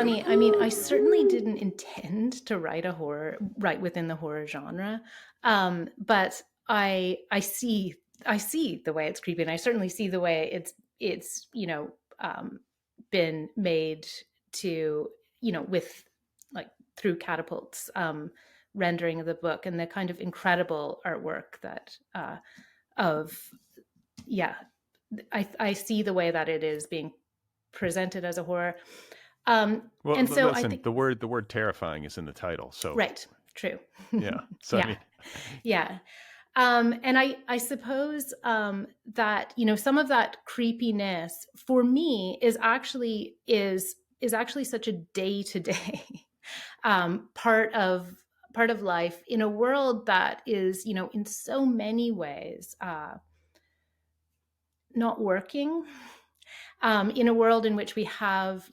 funny. I mean, I certainly didn't intend to write within the horror genre, but I see the way it's creepy, and I certainly see the way it's been made to with like through catapults rendering of the book and the kind of incredible artwork that of yeah I see the way that it is being presented as a horror. Well, And so I listen, think, the word terrifying is in the title, so right, true. yeah. So I Yeah, mean, yeah. And I suppose that, some of that creepiness for me is actually such a day to day part of life in a world that is, in so many ways not working, in a world in which we have,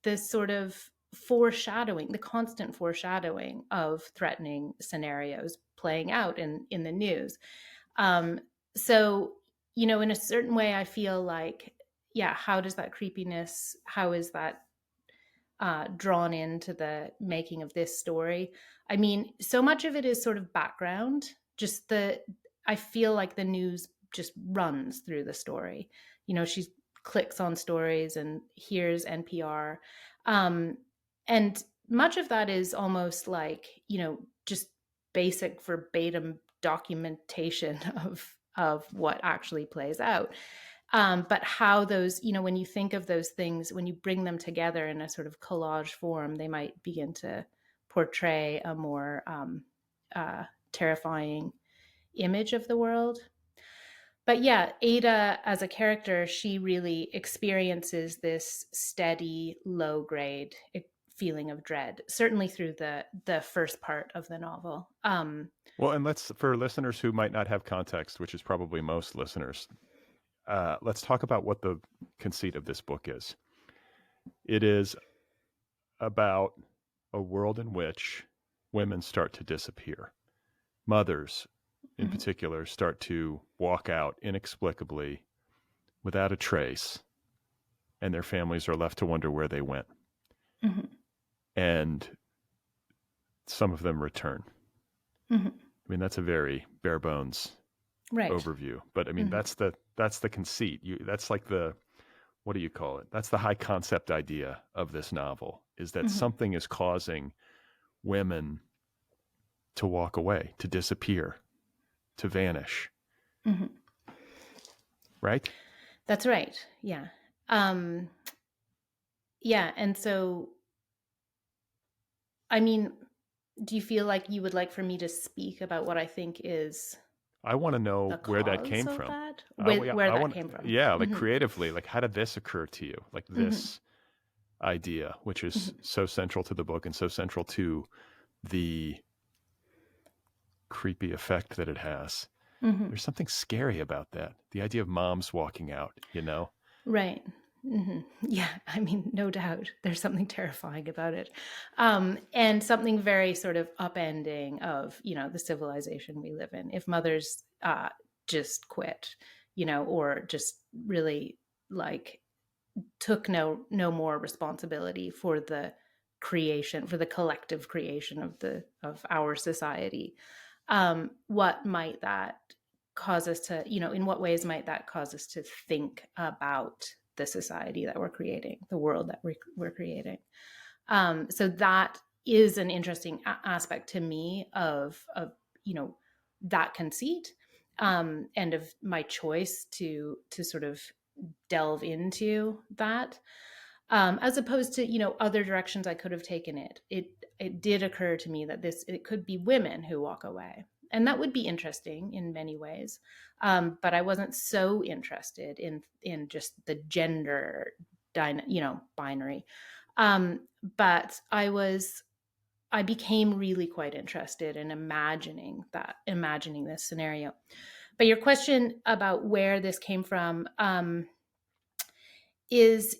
this sort of foreshadowing, the constant foreshadowing of threatening scenarios playing out in the news. Um, so, in a certain way, I feel like, yeah, how does that creepiness, how is that drawn into the making of this story? I mean, so much of it is sort of background, I feel like the news just runs through the story. She clicks on stories and hears NPR. Um, and much of that is almost like, just basic verbatim documentation of what actually plays out. But how those, when you think of those things, when you bring them together in a sort of collage form, they might begin to portray a more terrifying image of the world. But yeah, Ada as a character, she really experiences this steady, low grade feeling of dread, certainly through the first part of the novel. well, and for listeners who might not have context, which is probably most listeners, let's talk about what the conceit of this book is. It is about a world in which women start to disappear. Mothers, in Mhm, particular, start to walk out inexplicably without a trace, and their families are left to wonder where they went. mhm, And some of them return. mhm. I mean, that's a very bare bones Right. overview, but I mean, Mhm, that's the conceit. That's like the, what do you call it? That's the high concept idea of this novel, is that mhm, something is causing women to walk away, to disappear, to vanish, mhm. right? That's right. Yeah. Um, yeah. And so, I mean, do you feel like you would like for me to speak about what I think is I want to the know where that cause came of from. that? Yeah, Where I that want, came from? yeah, like Hmm. creatively, like how did this occur to you? Like Hmm. this idea, which is Hmm. so central to the book and so central to the creepy effect that it has. Hmm. There's something scary about that. The idea of moms walking out, you know? Right. Hmm. Yeah. I mean, no doubt there's something terrifying about it. And something very sort of upending of, the civilization we live in. If mothers just quit, or just really like took no more responsibility for the creation, for the collective creation of our society, what might that cause us to, in what ways might that cause us to think about the society that we're creating, the world that we're creating? So that is an interesting aspect to me of that conceit, and of my choice to sort of delve into that, as opposed to other directions I could have taken it. It did occur to me that it could be women who walk away, and that would be interesting in many ways. But I wasn't so interested in just the gender binary. But I became really quite interested in imagining this scenario. But your question about where this came from, is,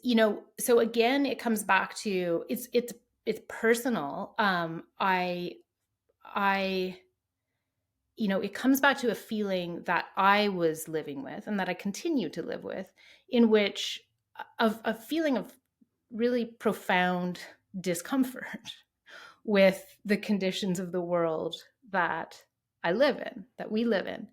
so again, it comes back to it's personal. I it comes back to a feeling that I was living with and that I continue to live with, in which a feeling of really profound discomfort with the conditions of the world that I live in, that we live in.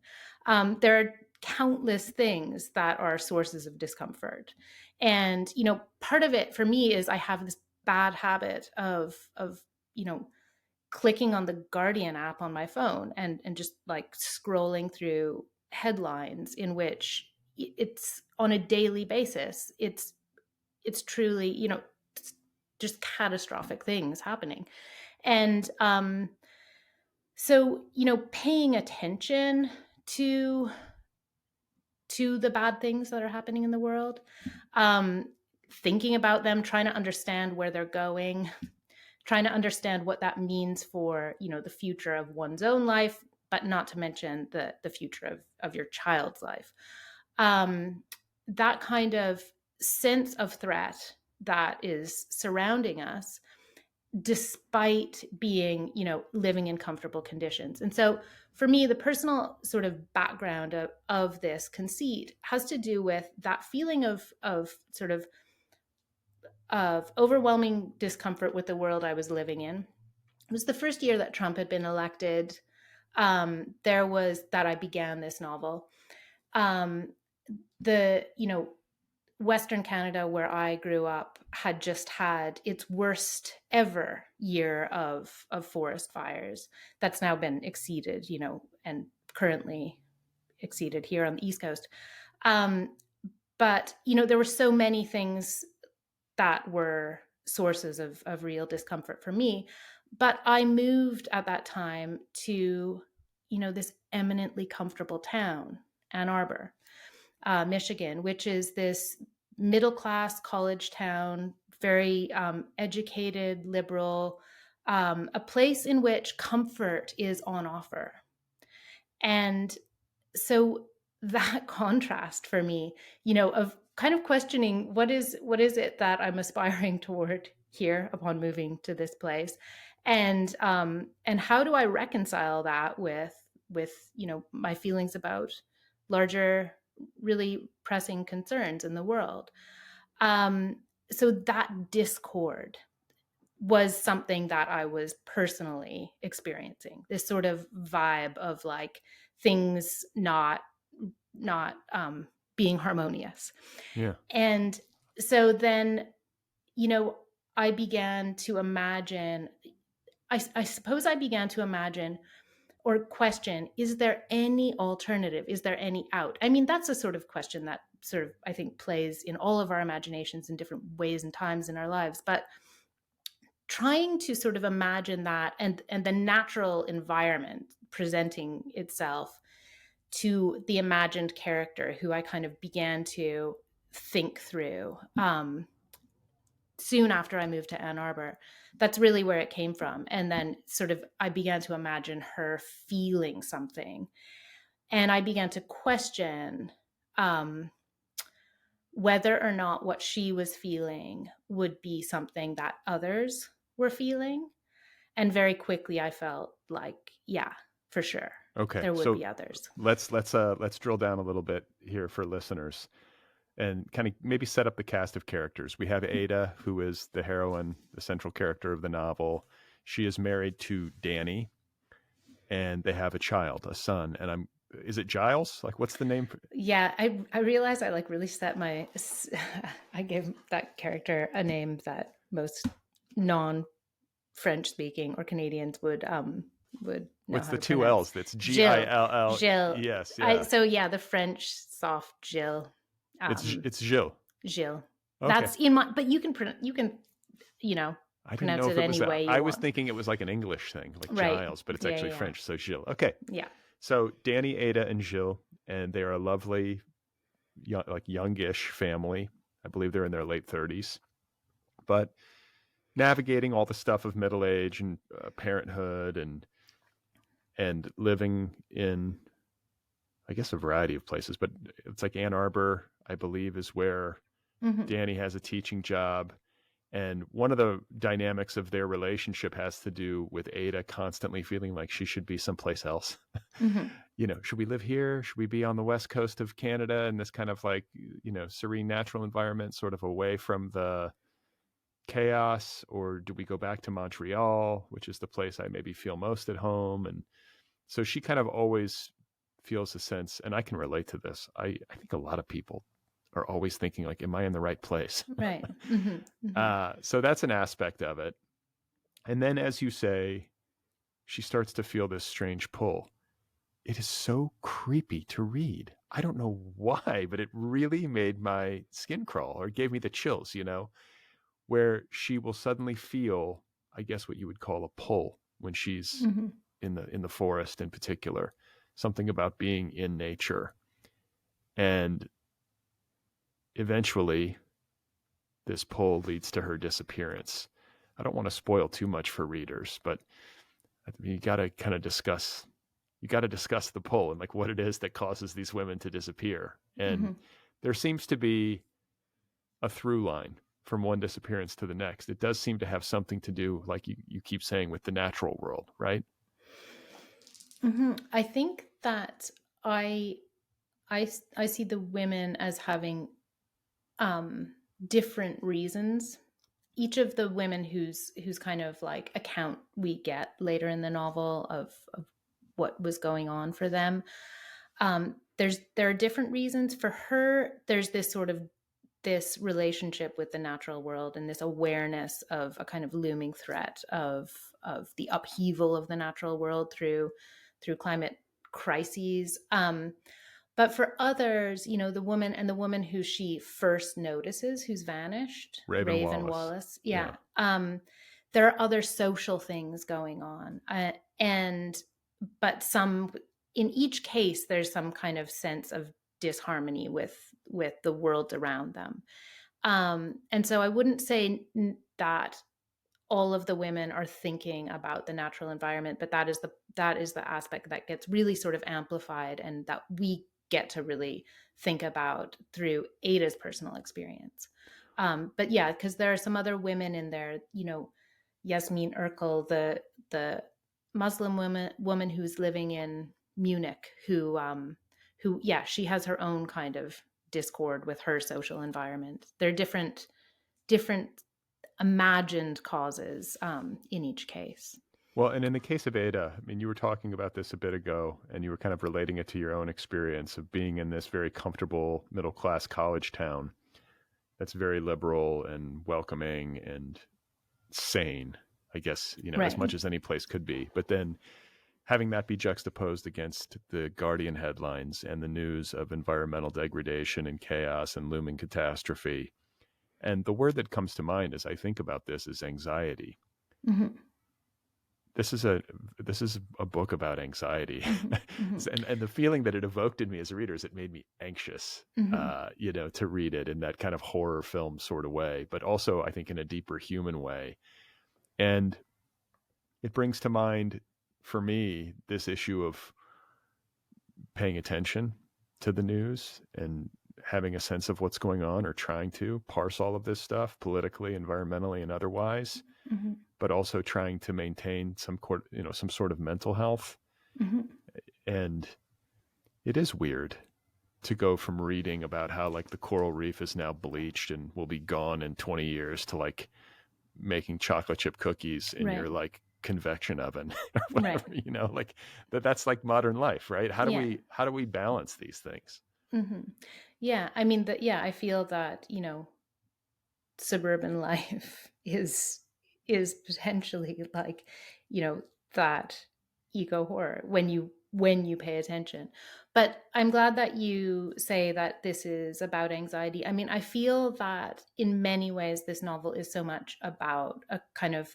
There are countless things that are sources of discomfort. And, part of it for me is I have this bad habit of, you know, clicking on the Guardian app on my phone and just like scrolling through headlines in which it's on a daily basis. It's truly, just catastrophic things happening. And so, paying attention to the bad things that are happening in the world, um, thinking about them, trying to understand where they're going, trying to understand what that means for, the future of one's own life, but not to mention the future of your child's life. That kind of sense of threat that is surrounding us despite being, living in comfortable conditions. And so for me, the personal sort of background of this conceit has to do with that feeling of sort of overwhelming discomfort with the world I was living in. It was the first year that Trump had been elected. There was that I began this novel. The Western Canada, where I grew up, had just had its worst ever year of forest fires. That's now been exceeded, and currently exceeded here on the East Coast. But there were so many things that were sources of real discomfort for me. But I moved at that time to, this eminently comfortable town, Ann Arbor, Michigan, which is this middle class college town, very educated, liberal, a place in which comfort is on offer. And so that contrast for me, of kind of questioning what is it that I'm aspiring toward here upon moving to this place, and how do I reconcile that with my feelings about larger, really pressing concerns in the world. So that discord was something that I was personally experiencing. This sort of vibe of like things not being harmonious. Yeah. And so then, I began to imagine. I suppose I began to imagine or question, is there any alternative? Is there any out? I mean, that's a sort of question that sort of, I think, plays in all of our imaginations in different ways and times in our lives. But trying to sort of imagine that and the natural environment presenting itself to the imagined character who I kind of began to think through soon after I moved to Ann Arbor. That's really where it came from. And then sort of I began to imagine her feeling something. And I began to question whether or not what she was feeling would be something that others were feeling. And very quickly I felt like, yeah, for sure. Okay. There would So be others. let's drill down a little bit here for listeners and kind of maybe set up the cast of characters. We have Ada, who is the heroine, the central character of the novel. She is married to Danny, and they have a child, a son. And is it Giles? Like, what's the name? Yeah, I realized I like really set my I gave that character a name that most non-French speaking or Canadians would know What's how the to two pronounce. L's? That's Gill. Gilles. Yes, yeah. So yeah, the French soft Gilles. It's Gilles. Gilles. Okay. That's in my, but you can I didn't pronounce know if it it was any way you I was want. thinking it was like an English thing, like Right. Giles, but it's Yeah, actually yeah. French, so Gilles. Okay. Yeah. So Danny, Ada, and Gilles, and they're a lovely, youngish family. I believe they're in their late 30s, but navigating all the stuff of middle age and parenthood and living in, I guess, a variety of places. But it's like Ann Arbor, I believe, is where Danny has a teaching job. And one of the dynamics of their relationship has to do with Ada constantly feeling like she should be someplace else. Should we live here? Should we be on the west coast of Canada in this kind of like, serene natural environment, sort of away from the chaos, or do we go back to Montreal, which is the place I maybe feel most at home? And so she kind of always feels a sense, and I can relate to this. I think a lot of people are always thinking like, am I in the right place? Right. So that's an aspect of it. And then, as you say, she starts to feel this strange pull. It is so creepy to read. I don't know why, but it really made my skin crawl or gave me the chills, where she will suddenly feel, I guess, what you would call a pull when she's in the forest in particular, something about being in nature. And eventually this pull leads to her disappearance. I don't want to spoil too much for readers, but I mean, you got to discuss the pull and like what it is that causes these women to disappear. And there seems to be a through line from one disappearance to the next. It does seem to have something to do, like you keep saying, with the natural world, right? I think that I see the women as having different reasons. Each of the women whose kind of like account we get later in the novel of what was going on for them, there are different reasons. For her, there's this sort of this relationship with the natural world and this awareness of a kind of looming threat of the upheaval of the natural world through climate crises. But for others, the woman who she first notices, who's vanished, Raven Raven Wallace. Wallace, yeah. There are other social things going on, but in each case, there's some kind of sense of disharmony with the world around them. And so I wouldn't say that all of the women are thinking about the natural environment, but that is the aspect that gets really sort of amplified and that we get to really think about through Ada's personal experience. But yeah, because there are some other women in there, Yasmin Erkel, the Muslim woman who's living in Munich, who she has her own kind of discord with her social environment. They're different imagined causes in each case. Well, and in the case of Ada, I mean, you were talking about this a bit ago, and you were kind of relating it to your own experience of being in this very comfortable middle-class college town that's very liberal and welcoming and sane, I guess, Right. as much as any place could be. But then having that be juxtaposed against the Guardian headlines and the news of environmental degradation and chaos and looming catastrophe. And the word that comes to mind as I think about this is anxiety. This is a book about anxiety. And the feeling that it evoked in me as a reader is it made me anxious, to read it in that kind of horror film sort of way, but also I think in a deeper human way. And it brings to mind for me this issue of paying attention to the news and having a sense of what's going on, or trying to parse all of this stuff politically, environmentally, and otherwise, but also trying to maintain some sort of mental health. And it is weird to go from reading about how like the coral reef is now bleached and will be gone in 20 years to like making chocolate chip cookies in your like convection oven or whatever, like that's like modern life, right? How do we balance these things? Yeah, I mean I feel that suburban life is potentially like that eco horror when you pay attention. But I'm glad that you say that this is about anxiety. I mean, I feel that in many ways this novel is so much about a kind of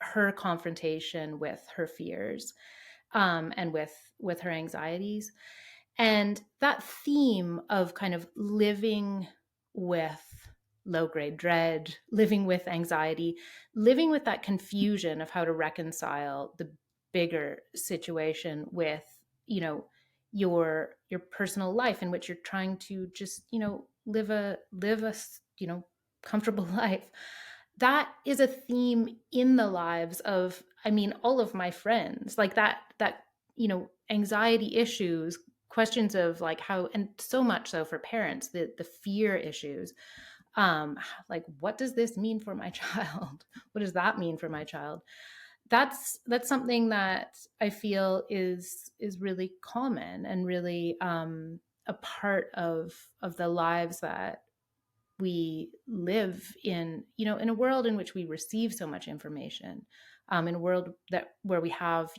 her confrontation with her fears, and with her anxieties. And that theme of kind of living with low-grade dread, living with anxiety, living with that confusion of how to reconcile the bigger situation with, your personal life in which you're trying to just, live a comfortable life. That is a theme in the lives of, I mean, all of my friends. Like that anxiety issues, questions of like how, and so much so for parents, the fear issues, Like, what does this mean for my child? What does that mean for my child? That's something that I feel is really common and really a part of the lives that we live in, in a world in which we receive so much information, in a world where we have,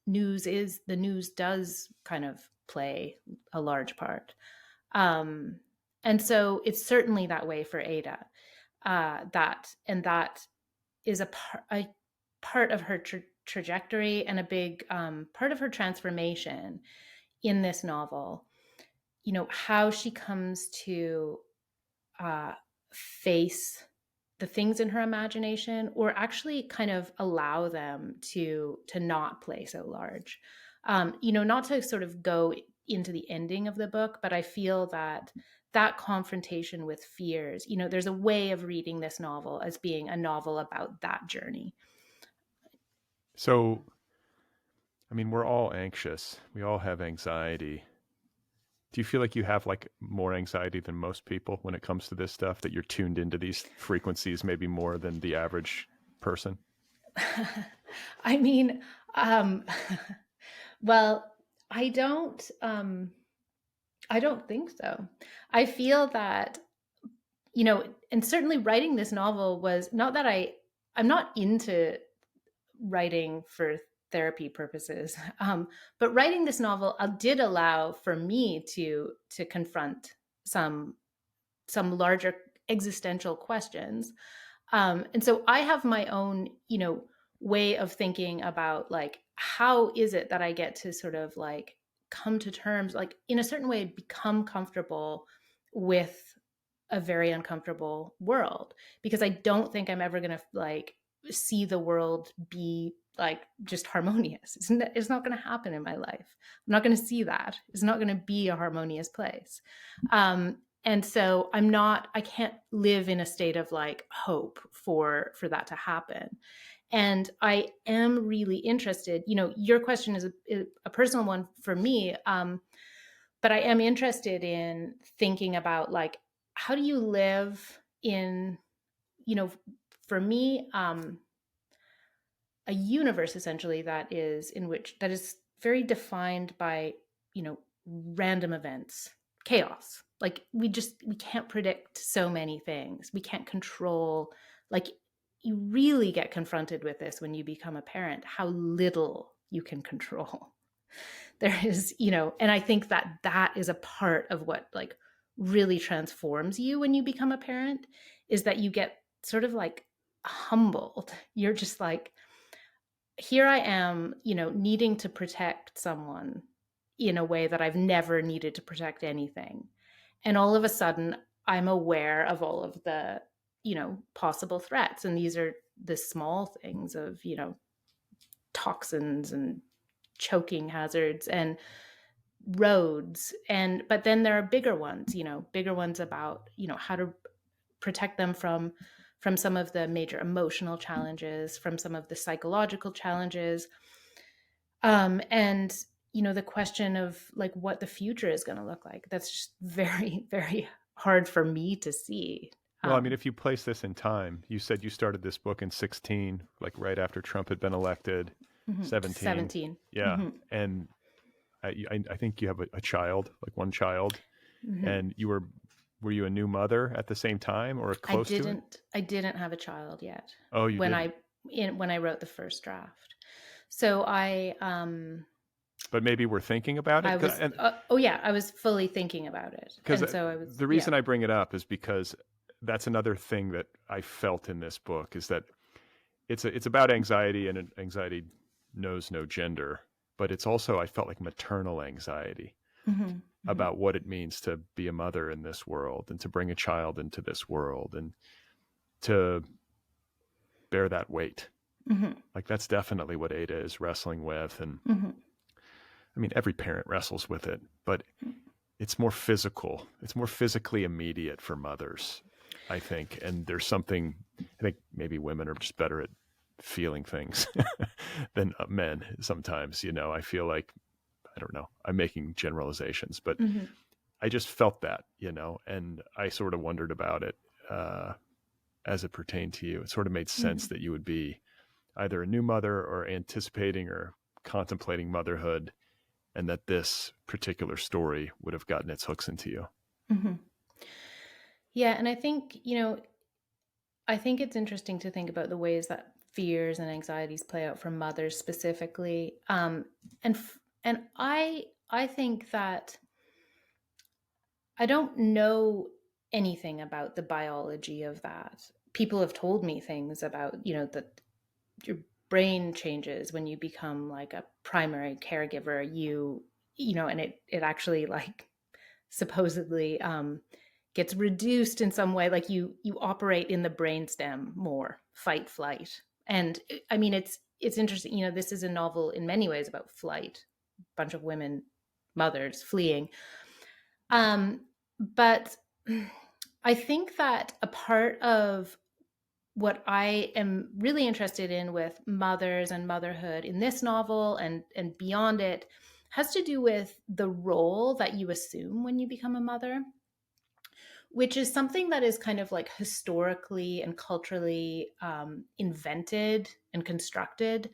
the news does kind of play a large part. Um, and so it's certainly that way for Ada. That is a part of her trajectory and a big part of her transformation in this novel. How she comes to face the things in her imagination, or actually kind of allow them to not play so large. Not to sort of go into the ending of the book, but I feel that confrontation with fears, there's a way of reading this novel as being a novel about that journey. So, I mean, we're all anxious. We all have anxiety. Do you feel like you have like more anxiety than most people when it comes to this stuff, that you're tuned into these frequencies maybe more than the average person? I mean, well, I don't think so. I feel that, and certainly writing this novel was not that I'm not into writing for therapy purposes, but writing this novel did allow for me to confront some larger existential questions. And so I have my own, way of thinking about, like, how is it that I get to sort of like come to terms, like in a certain way, become comfortable with a very uncomfortable world, because I don't think I'm ever going to like see the world be like just harmonious. It's not going to happen in my life. I'm not going to see that. It's not going to be a harmonious place. And so I can't live in a state of like hope for that to happen. And I am really interested, your question is a personal one for me. But I am interested in thinking about, like, how do you live in, for me, a universe essentially that is very defined by, random events, chaos. Like, we can't predict so many things. We can't control, like, you really get confronted with this when you become a parent, how little you can control. There is, and I think that is a part of what like really transforms you when you become a parent, is that you get sort of like humbled. You're just like, here I am, needing to protect someone in a way that I've never needed to protect anything. And all of a sudden, I'm aware of all of the, possible threats. And these are the small things of, toxins and choking hazards and roads. But then there are bigger ones, bigger ones about, how to protect them from some of the major emotional challenges, from some of the psychological challenges. And the question of like what the future is going to look like, that's just very, very hard for me to see. Well, I mean, if you place this in time, you said you started this book in 16, like right after Trump had been elected. 17. Yeah. Mm-hmm. And I think you have a child, like one child. Mm-hmm. And were you a new mother at the same time, or close to it? I didn't have a child yet. Oh, you didn't? When I wrote the first draft. So But maybe we're thinking about it. I was fully thinking about it. Because the reason I bring it up is because that's another thing that I felt in this book, is that it's about anxiety, and anxiety knows no gender, but it's also, I felt like, maternal anxiety. Mm-hmm. About what it means to be a mother in this world, and to bring a child into this world, and to bear that weight. Mm-hmm. Like, that's definitely what Ada is wrestling with. And I mean, every parent wrestles with it, but it's more physical. It's more physically immediate for mothers, I think. And there's something, I think maybe women are just better at feeling things than men sometimes. I feel like, I don't know, I'm making generalizations, but I just felt that, and I sort of wondered about it. as it pertained to you? It sort of made sense Mm-hmm. that you would be either a new mother or anticipating or contemplating motherhood, and that this particular story would have gotten its hooks into you. Mm-hmm. Yeah, and I think, I think it's interesting to think about the ways that fears and anxieties play out for mothers specifically. And I think that I don't know anything about the biology of that. People have told me things about, that your brain changes when you become like a primary caregiver. And it actually like supposedly gets reduced in some way. Like you operate in the brainstem more, fight, flight. And I mean, it's interesting. This is a novel in many ways about flight, a bunch of women, mothers fleeing. But I think that a part of what I am really interested in with mothers and motherhood in this novel and beyond it has to do with the role that you assume when you become a mother, which is something that is kind of like historically and culturally invented and constructed.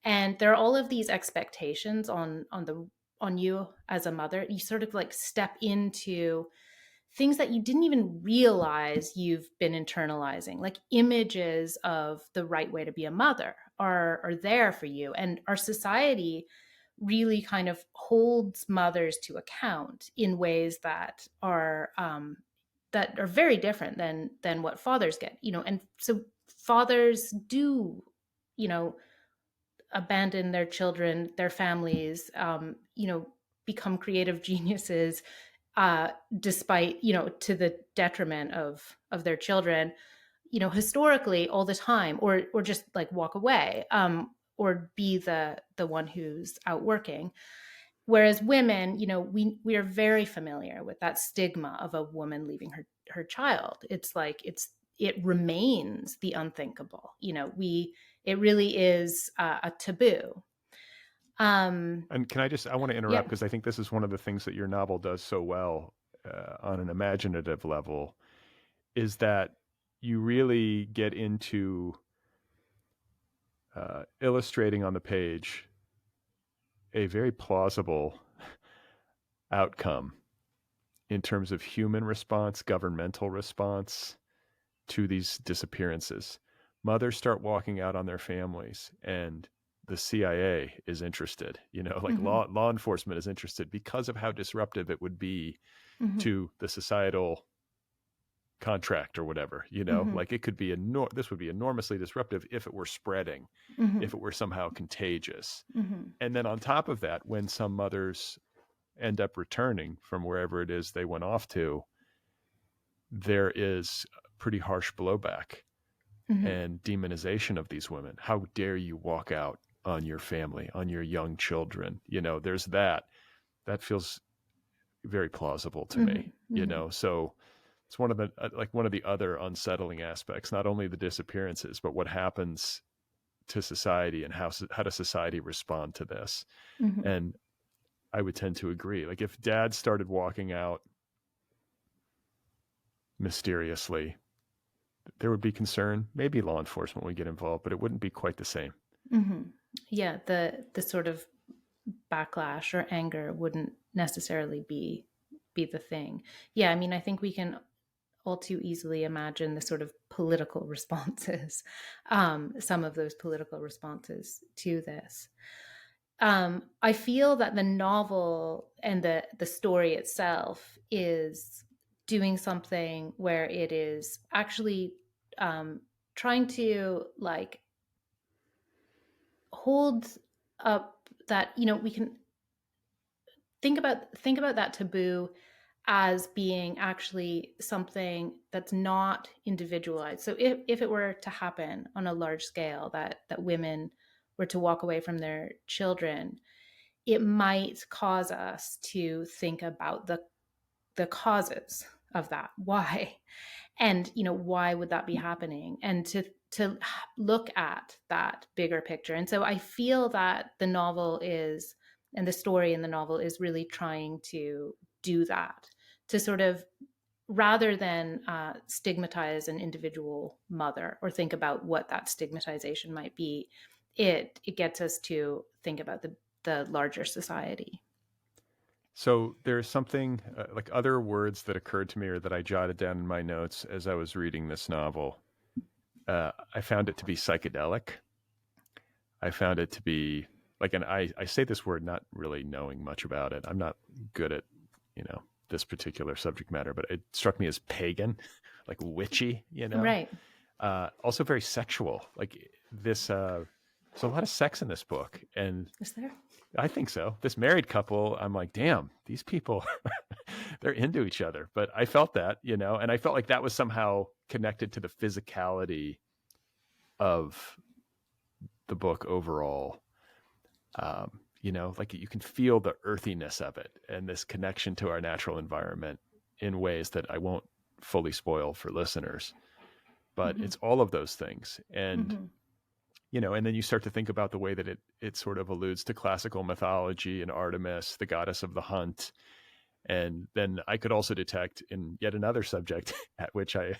And there are all of these expectations on you as a mother. You sort of like step into things that you didn't even realize you've been internalizing, like images of the right way to be a mother are there for you. And our society really kind of holds mothers to account in ways that are very different than what fathers get. And so fathers do, you know abandon their children, their families, become creative geniuses, uh, despite, to the detriment of their children, historically all the time, or just like walk away, or be the one who's out working. Whereas women, we are very familiar with that stigma of a woman leaving her child. It's like it remains the unthinkable. It really is a taboo. And I want to Yeah. interrupt because I think this is one of the things that your novel does so well on an imaginative level, is that you really get into illustrating on the page a very plausible outcome in terms of human response, governmental response to these disappearances. Mothers start walking out on their families, and the CIA is interested. Like Hmm. law enforcement is interested because of how disruptive it would be Hmm. to the societal contract or whatever. Hmm. Like it could be this would be enormously disruptive if it were spreading, Hmm. if it were somehow contagious. Hmm. And then on top of that, when some mothers end up returning from wherever it is they went off to, there is pretty harsh blowback Hmm. and demonization of these women. How dare you walk out on your family, on your young children? There's that feels very plausible to Hmm. me, Hmm. so it's one of the other unsettling aspects, not only the disappearances, but what happens to society and how does society respond to this. Hmm. And I would tend to agree. Like if dad started walking out mysteriously, there would be concern. Maybe law enforcement would get involved, but it wouldn't be quite the same. Hmm. Yeah, the sort of backlash or anger wouldn't necessarily be the thing. Yeah, I mean, I think we can all too easily imagine the sort of political responses, some of those political responses to this. I feel that the novel and the story itself is doing something where it is actually um, trying to like hold up that we can think about that taboo as being actually something that's not individualized. So if it were to happen on a large scale, that women were to walk away from their children, it might cause us to think about the causes of that. Why? And why would that be happening? And to look at that bigger picture. And so I feel that the novel is and the story in the novel is really trying to do that, to sort of rather than stigmatize an individual mother or think about what that stigmatization might be, it gets us to think about the larger society. So there's something like other words that occurred to me or that I jotted down in my notes as I was reading this novel. I found it to be psychedelic. I found it to be like, and I say this word not really knowing much about it. I'm not good at, this particular subject matter, but it struck me as pagan, like witchy, Right. Also very sexual. Like this, there's a lot of sex in this book. And Is there? I think so. This married couple, I'm like, damn, these people, they're into each other. But I felt that, and I felt like that was somehow connected to the physicality of the book overall. Like you can feel the earthiness of it and this connection to our natural environment in ways that I won't fully spoil for listeners. But Mm-hmm. it's all of those things. And Mm-hmm. and then you start to think about the way that it sort of alludes to classical mythology and Artemis, the goddess of the hunt. And then I could also detect in yet another subject at which I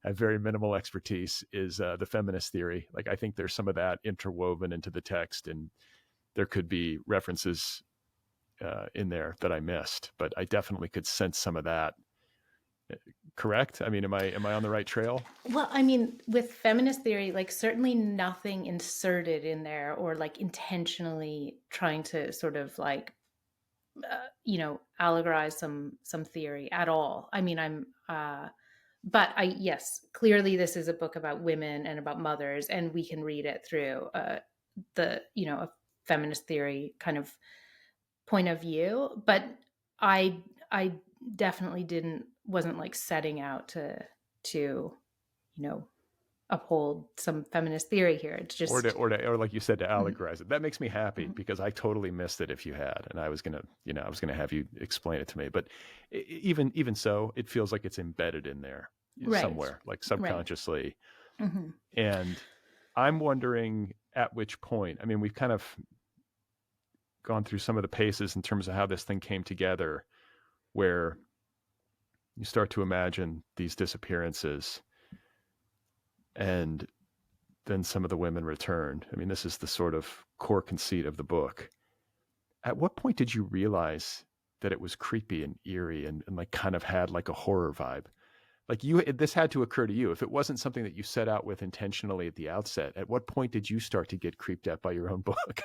have very minimal expertise is the feminist theory. Like I think there's some of that interwoven into the text, and there could be references in there that I missed, but I definitely could sense some of that. Correct? I mean, am I on the right trail? Well, I mean, with feminist theory, like certainly nothing inserted in there or like intentionally trying to sort of like allegorize some theory at all. I mean, but yes, clearly this is a book about women and about mothers, and we can read it through a feminist theory kind of point of view. But I definitely wasn't like setting out to uphold some feminist theory here. It's Or just like you said, to Mhm, allegorize it. That makes me happy mhm. because I totally missed it if you had, and I was gonna have you explain it to me. But even so, it feels like it's embedded in there Right, somewhere, like right. subconsciously. Hmm. And I'm wondering at which point. I mean, we've kind of gone through some of the paces in terms of how this thing came together, where you start to imagine these disappearances, and then some of the women returned. I mean, this is the sort of core conceit of the book. At what point did you realize that it was creepy and eerie and like kind of had like a horror vibe? Like this had to occur to you. If it wasn't something that you set out with intentionally at the outset, at what point did you start to get creeped out by your own book?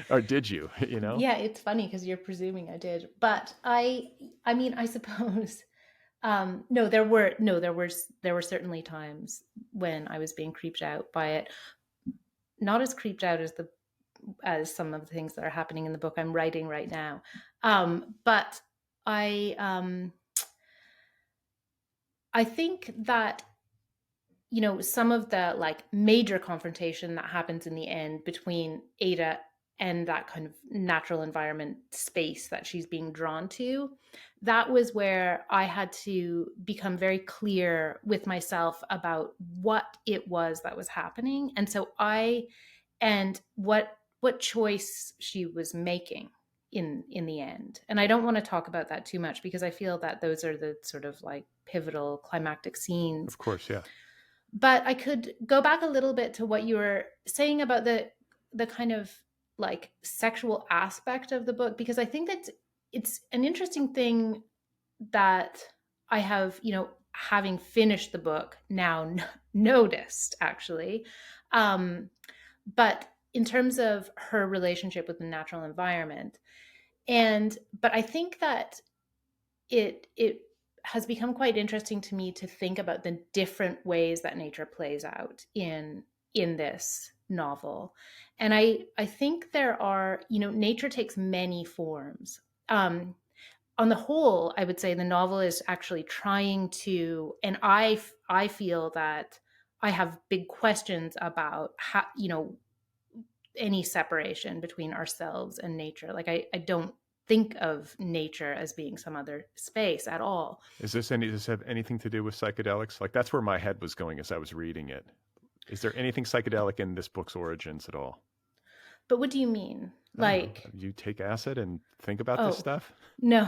Or did you, Yeah, it's funny because you're presuming I did, but I mean, I suppose, no, there were certainly times when I was being creeped out by it. Not as creeped out as some of the things that are happening in the book I'm writing right now, but I um, I think that some of the like major confrontation that happens in the end between Ada and that kind of natural environment space that she's being drawn to, that was where I had to become very clear with myself about what it was that was happening. And so and what choice she was making in the end. And I don't want to talk about that too much because I feel that those are the sort of like pivotal climactic scenes. Of course, yeah. But I could go back a little bit to what you were saying about the kind of like sexual aspect of the book, because I think that it's an interesting thing that I have, having finished the book now noticed actually. But in terms of her relationship with the natural environment, but I think that it has become quite interesting to me to think about the different ways that nature plays out in this novel. And I think there are, nature takes many forms. On the whole, I would say the novel is actually trying to, and I feel that I have big questions about how, any separation between ourselves and nature. Like I don't think of nature as being some other space at all. Does this have anything to do with psychedelics? Like that's where my head was going as I was reading it. Is there anything psychedelic in this book's origins at all? But what do you mean? I don't know. Like, You take acid and think about this oh, stuff? no,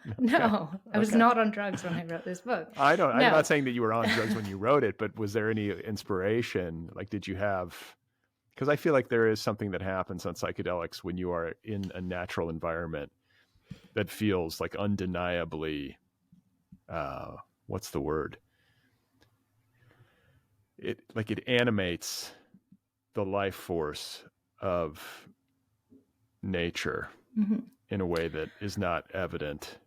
Okay. no, I was Okay. not on drugs when I wrote this book. I'm not No. saying that you were on drugs when you wrote it, but was there any inspiration? Like, did you have, because I feel like there is something that happens on psychedelics when you are in a natural environment that feels like undeniably, what's the word? It animates the life force of nature Hmm. in a way that is not evident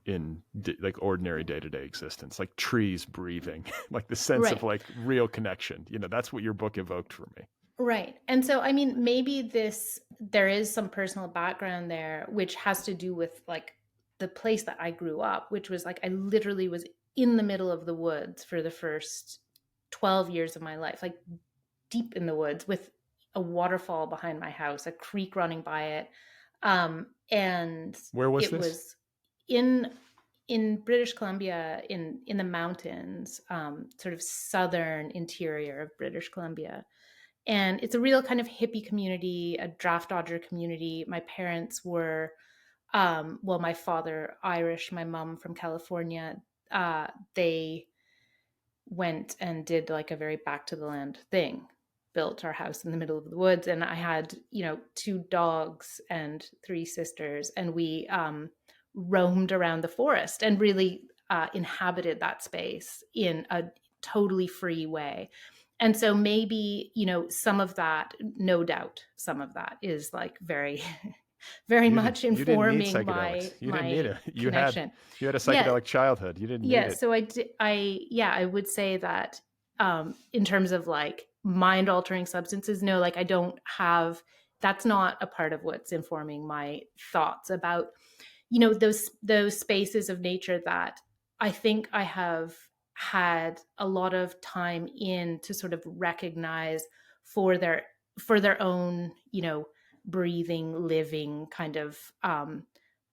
in like ordinary day-to-day existence, like trees breathing, like the sense of Right. like real connection. That's what your book evoked for me. Right. And so, I mean, maybe there is some personal background there, which has to do with like the place that I grew up, which was like I literally was in the middle of the woods for the first 12 years of my life, like deep in the woods with a waterfall behind my house, a creek running by it. And Where was it this? was in British Columbia, in the mountains, sort of southern interior of British Columbia. And it's a real kind of hippie community, a draft dodger community. My parents were, well, my father Irish, my mom from California. They went and did like a very back to the land thing, built our house in the middle of the woods. And I had, two dogs and three sisters, and we roamed around the forest and really inhabited that space in a totally free way. And so maybe, some of that, no doubt, some of that is like very, very much You didn't need informing psychedelics. my You didn't need it. connection. You had a Yeah, psychedelic childhood. You didn't need yeah. it. So I would say that in terms of like mind altering substances, no, like I don't have, that's not a part of what's informing my thoughts about, those spaces of nature that I think I have had a lot of time in to sort of recognize for their own, breathing, living kind of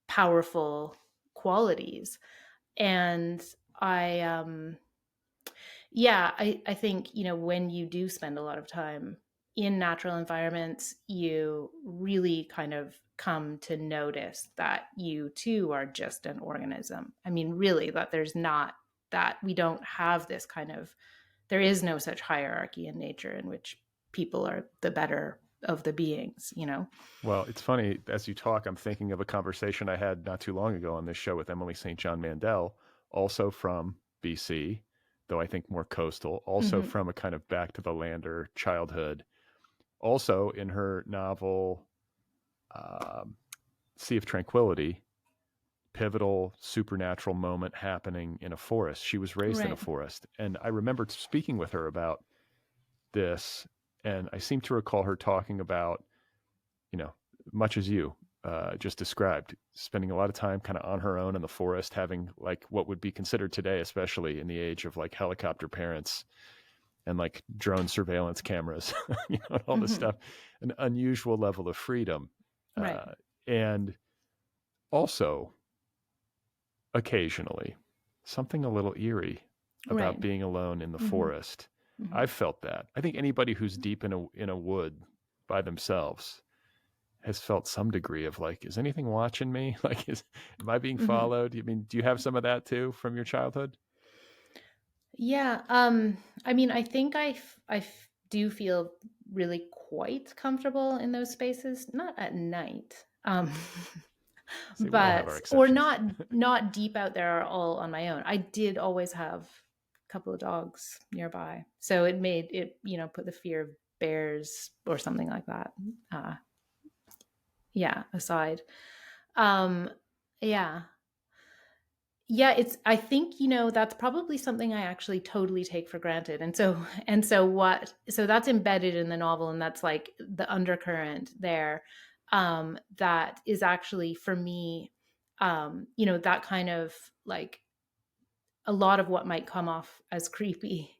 powerful qualities. And I yeah, I think, when you do spend a lot of time in natural environments, you really kind of come to notice that you too are just an organism. I mean, really, that there's not, that we don't have this kind of, there is no such hierarchy in nature in which people are the better of the beings. Well, it's funny, as you talk, I'm thinking of a conversation I had not too long ago on this show with Emily St. John Mandel, also from BC, though I think more coastal, also Hmm. from a kind of back to the lander childhood. Also in her novel, Sea of Tranquility, pivotal supernatural moment happening in a forest. She was raised in a Right. forest. And I remember speaking with her about this. And I seem to recall her talking about, much as you just described, spending a lot of time kind of on her own in the forest, having like what would be considered today, especially in the age of like helicopter parents and like drone surveillance cameras, and all this Hmm. stuff, an unusual level of freedom. Right. And also, occasionally, something a little eerie about Right. being alone in the Hmm. forest. Hmm. I've felt that. I think anybody who's deep in a wood by themselves has felt some degree of like, is anything watching me? Like, am I being Hmm. followed? I mean, do you have some of that too from your childhood? Yeah, I mean, I think do feel really quite comfortable in those spaces, not at night. See, we all have our But or exceptions. not deep out there all on my own. I did always have a couple of dogs nearby. So it made it, put the fear of bears or something like that. Uh yeah, aside. Um yeah. Yeah, I think, that's probably something I actually totally take for granted. So that's embedded in the novel, and that's like the undercurrent there. That is actually for me, that kind of like a lot of what might come off as creepy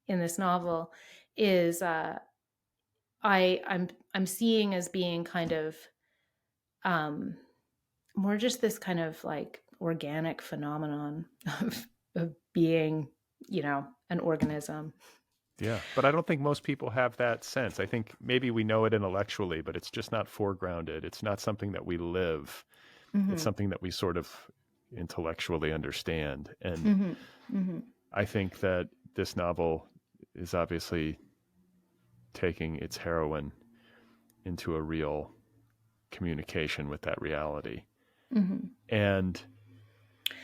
in this novel is I'm seeing as being kind of um more just this kind of like organic phenomenon of being, an organism. Yeah, but I don't think most people have that sense. I think maybe we know it intellectually, but it's just not foregrounded. It's not something that we live. It's Mm-hmm. something that we sort of intellectually understand. And Mm-hmm. Mm-hmm. I think that this novel is obviously taking its heroine into a real communication with that reality. Mm-hmm. And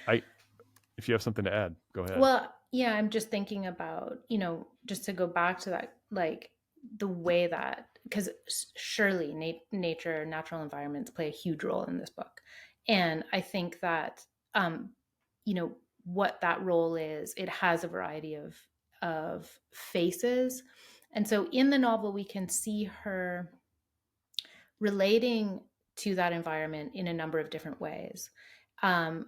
I, if you have something to add, go ahead. Well, yeah, I'm just thinking about, just to go back to that, like the way that, because surely nature, natural environments play a huge role in this book. And I think that, um, you know, what that role is, it has a variety of faces. And so in the novel, we can see her relating to that environment in a number of different ways.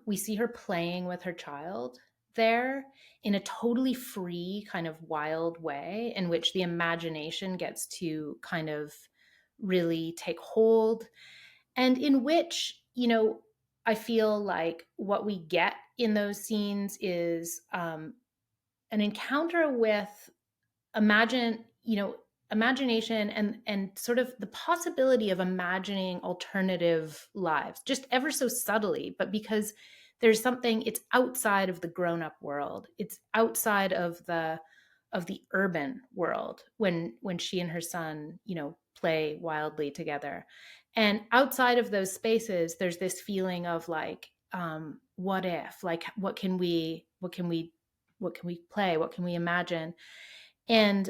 We see her playing with her child there in a totally free, kind of wild way, in which the imagination gets to kind of really take hold, and in which, I feel like what we get in those scenes is an encounter with imagine you know imagination, and sort of the possibility of imagining alternative lives, just ever so subtly, but because there's something, it's outside of the grown-up world, it's outside of the urban world, when she and her son play wildly together, and outside of those spaces there's this feeling of like, what if, like, what can we play, what can we imagine, and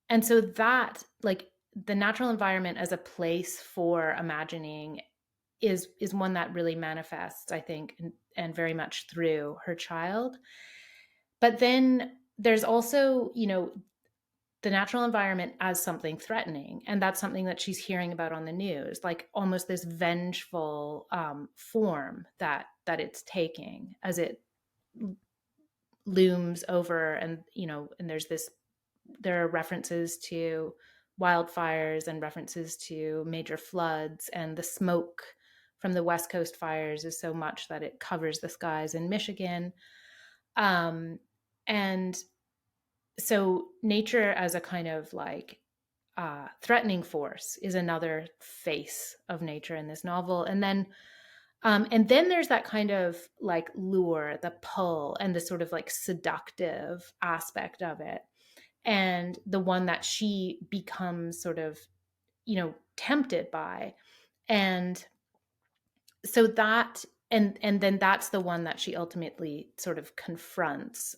and so that, like, the natural environment as a place for imagining is one that really manifests, I think, and very much through her child. But then there's also, the natural environment as something threatening, and that's something that she's hearing about on the news, like almost this vengeful form that it's taking as it looms over, and there are references to wildfires and references to major floods, and the smoke from the West Coast fires is so much that it covers the skies in Michigan. And so nature as a kind of like threatening force is another face of nature in this novel. And then there's that kind of like lure, the pull, and the sort of like seductive aspect of it, and the one that she becomes sort of tempted by. And so that, and then that's the one that she ultimately sort of confronts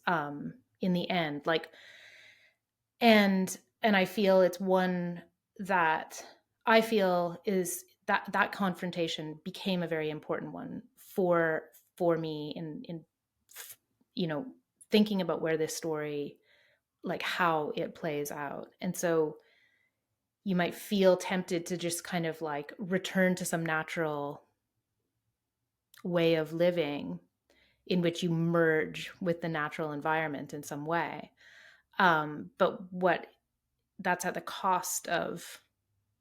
in the end, like, and I feel it's one that I feel is that confrontation became a very important one for me in you know thinking about where this story, like how it plays out. And so you might feel tempted to just kind of like return to some natural way of living in which you merge with the natural environment in some way. But what that's at the cost of,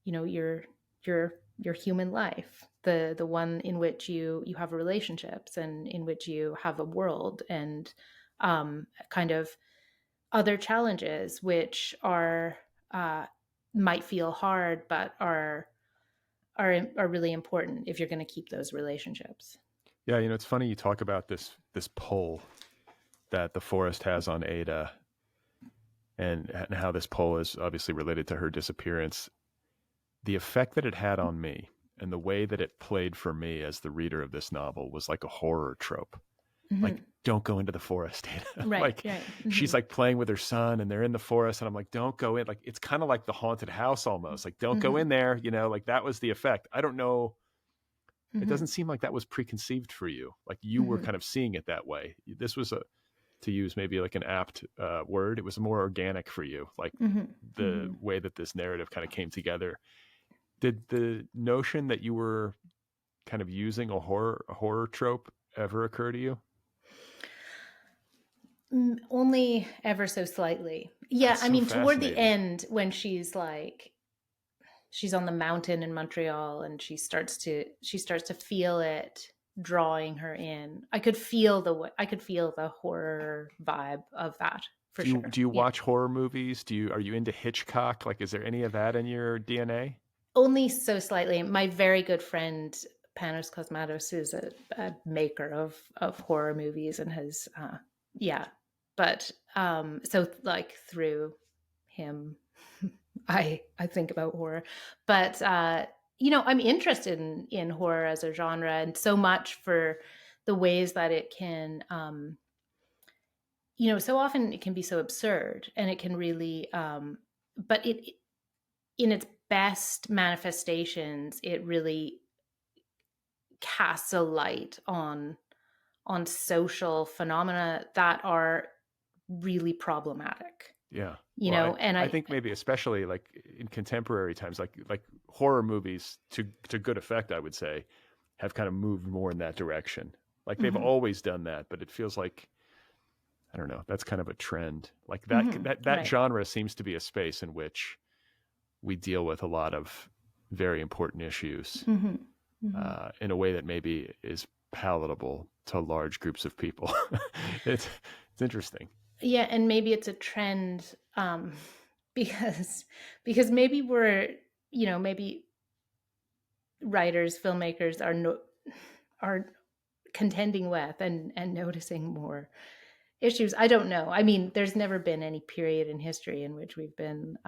your human life, the one in which you have relationships, and in which you have a world, and kind of other challenges which are uh, might feel hard, but are really important if you're going to keep those relationships. Yeah, it's funny you talk about this pull that the forest has on Ada, and how this pull is obviously related to her disappearance. The effect that it had on me and the way that it played for me as the reader of this novel was like a horror trope. Like, Mm-hmm. don't go into the forest, Ada. Right, Like, right. she's Mm-hmm. like playing with her son and they're in the forest, and I'm like, don't go in. Like, it's kind of like the haunted house almost. Like, don't go Mm-hmm. in there, like that was the effect. I don't know. It Mm-hmm. doesn't seem like that was preconceived for you. Like, you were Mm-hmm. kind of seeing it that way. This was to use maybe like an apt word, it was more organic for you, like Mm-hmm. the Mm-hmm. way that this narrative kind of came together. Did the notion that you were kind of using a horror trope ever occur to you? Only ever so slightly. Yeah, That's I so mean, toward the fascinating. end, when she's on the mountain in Montreal, and she starts to feel it drawing her in. I could feel the horror vibe of that. for Do sure. you Yeah. watch horror movies? Are you into Hitchcock? Like, is there any of that in your DNA? Only so slightly. My very good friend Panos Cosmatos is a maker of horror movies and has yeah. But so like through him I think about horror. But I'm interested in horror as a genre, and so much for the ways that it can so often it can be so absurd, and it can really but it in its best manifestations, it really casts a light on social phenomena that are really problematic. Yeah. Well, And I think maybe especially like in contemporary times, like horror movies to good effect, I would say, have kind of moved more in that direction. Like they've Mhm, always done that, but it feels like I don't know, that's kind of a trend. Like that right. genre seems to be a space in which we deal with a lot of very important issues Mhm, mhm. in a way that maybe is palatable to large groups of people. it's it's interesting. Yeah, and maybe it's a trend because maybe we're maybe writers, filmmakers are contending with and noticing more issues. I don't know. I mean, there's never been any period in history in which we've been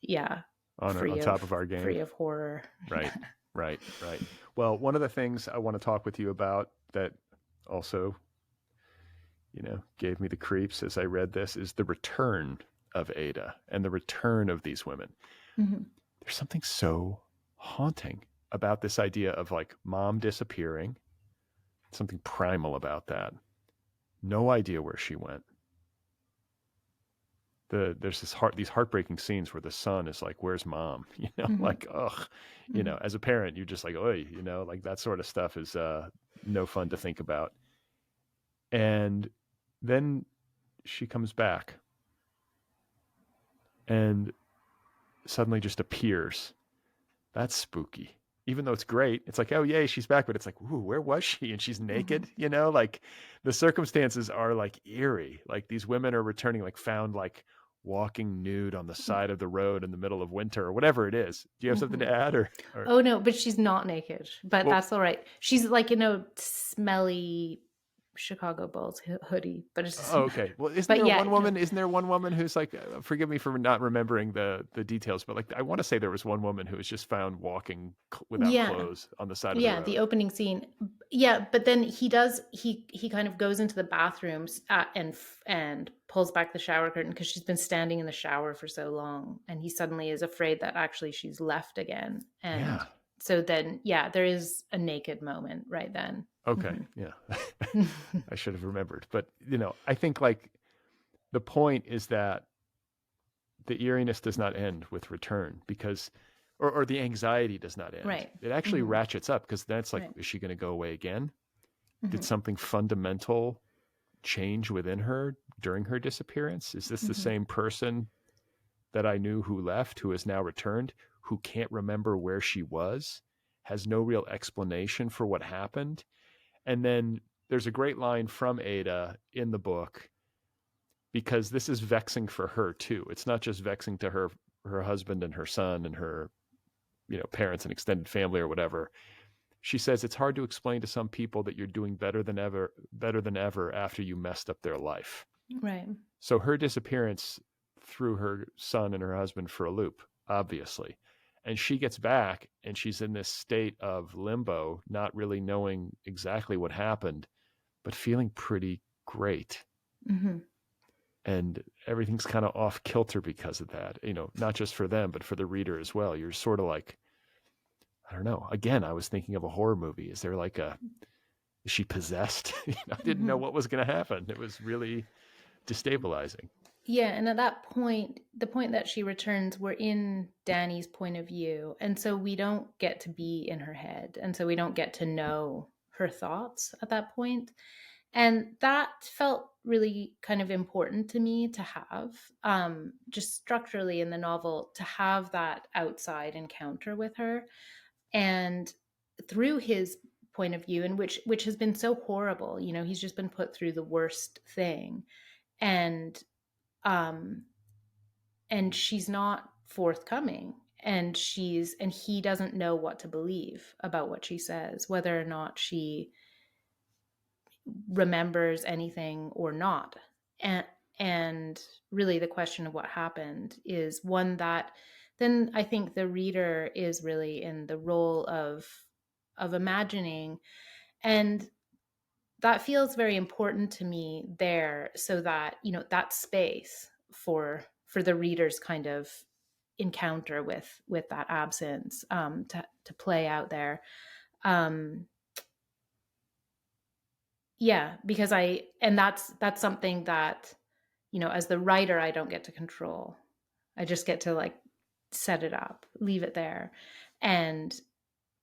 yeah, On top of our game. free of horror. Right, right. Well, one of the things I want to talk with you about that also, gave me the creeps as I read this is the return of Ada and the return of these women. Mhm. There's something so haunting about this idea of like mom disappearing, something primal about that. No idea where she went. There's these heartbreaking scenes where the son is like, "Where's mom?" Mhm. Like, ugh, Mhm. as a parent, you're just like, "Oi," like that sort of stuff is no fun to think about. And then she comes back and suddenly just appears. That's spooky. Even though it's great, it's like, oh yay, she's back, but it's like, ooh, where was she? And she's naked, Mhm. like the circumstances are like eerie. Like these women are returning, like found like walking nude on the side of the road in the middle of winter or whatever it is. Do you have something to Mhm. add or Oh no, but she's not naked. But well, that's all right. She's like smelly Chicago Bulls hoodie, but it oh, doesn't okay. matter. Well, But yeah, Isn't there one woman who's like, forgive me for not remembering the details, but like, I want to say there was one woman who was just found walking without yeah. clothes on the side of the Yeah, the road. opening scene. Yeah, but then he kind of goes into the bathrooms and pulls back the shower curtain because she's been standing in the shower for so long, and he suddenly is afraid that actually she's left again. And Yeah. so then yeah, there is a naked moment right then. Okay. Mhm. Yeah. I should have remembered. But, I think like the point is that the eeriness does not end with return because, or the anxiety does not end. Right. It actually Mhm. ratchets up because then it's like, Right. is she going to go away again? Did Mhm. something fundamental change within her during her disappearance? Is this the Mhm. same person that I knew who left, who has now returned, who can't remember where she was, has no real explanation for what happened? And then there's a great line from Ada in the book because this is vexing for her too. It's not just vexing to her husband and her son and her, parents and extended family or whatever. She says it's hard to explain to some people that you're doing better than ever after you messed up their life. Right. So her disappearance threw her son and her husband for a loop, obviously. And she gets back and she's in this state of limbo, not really knowing exactly what happened, but feeling pretty great. Mhm. And everything's kind of off kilter because of that, not just for them, but for the reader as well. You're sort of like, I don't know. Again, I was thinking of a horror movie. Is she possessed? I didn't know Mhm. what was going to happen. It was really destabilizing. Yeah, and at that point, the point that she returns, we're in Danny's point of view. And so we don't get to be in her head. And so we don't get to know her thoughts at that point. And that felt really kind of important to me to have, just structurally in the novel, to have that outside encounter with her. And through his point of view, and which has been so horrible, he's just been put through the worst thing. And um, and she's not forthcoming, and he doesn't know what to believe about what she says, whether or not she remembers anything or not. And really the question of what happened is one that then I think the reader is really in the role of imagining, and that feels very important to me there, so that that space for the reader's kind of encounter with that absence, to play out there. um yeah, because that's something that, as the writer, I don't get to control. I just get to like set it up, leave it there, and